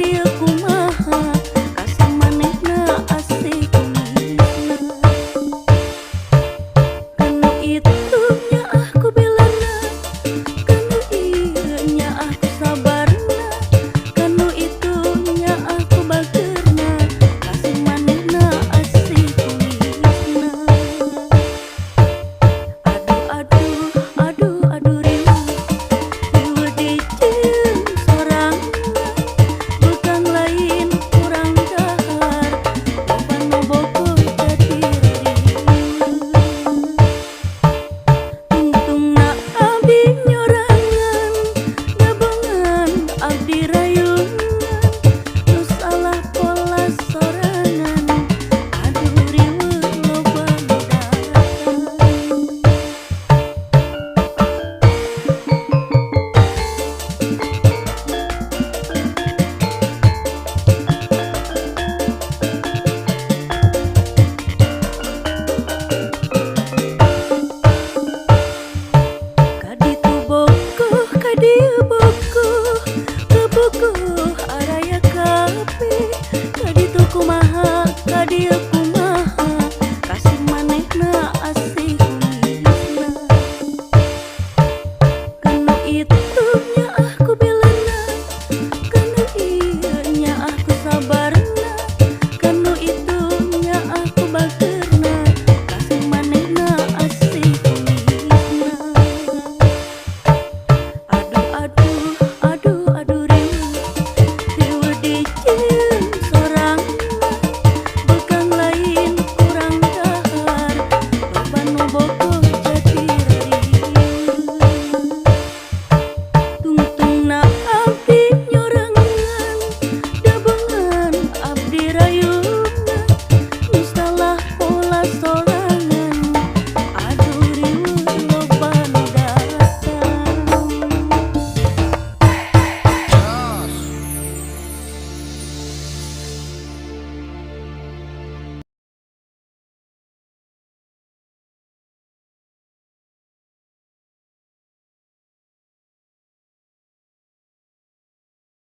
dieu kumaha kasih manehna asih kumisna. Kanu itu nya aku belana, kanu ieu nya aku sabarna, kanu itu nya aku bageurna kasih manehna asih kumisna. Aduh aduh riweuh riweuh dijieun sorangan, bukan lain urang dahar loba nu bogoh jadi riweuh. Tungtungna abdi nyorangan, ngabangan abdi rayungan, nu salah pola sorangan, aduh riweuh loba nu datang. Kaditu bogoh kadieu bogoh, kebogoh araya kabeh. Kaditu kumaha kadieu kumaha kasih manehna asih kumisna. Kanu itu nya aku belana, kanu ieu nya aku sabarna, kanu itu nya aku bageurna kasih manehna asih kumisna. Aduh riweuh riweuh dijieun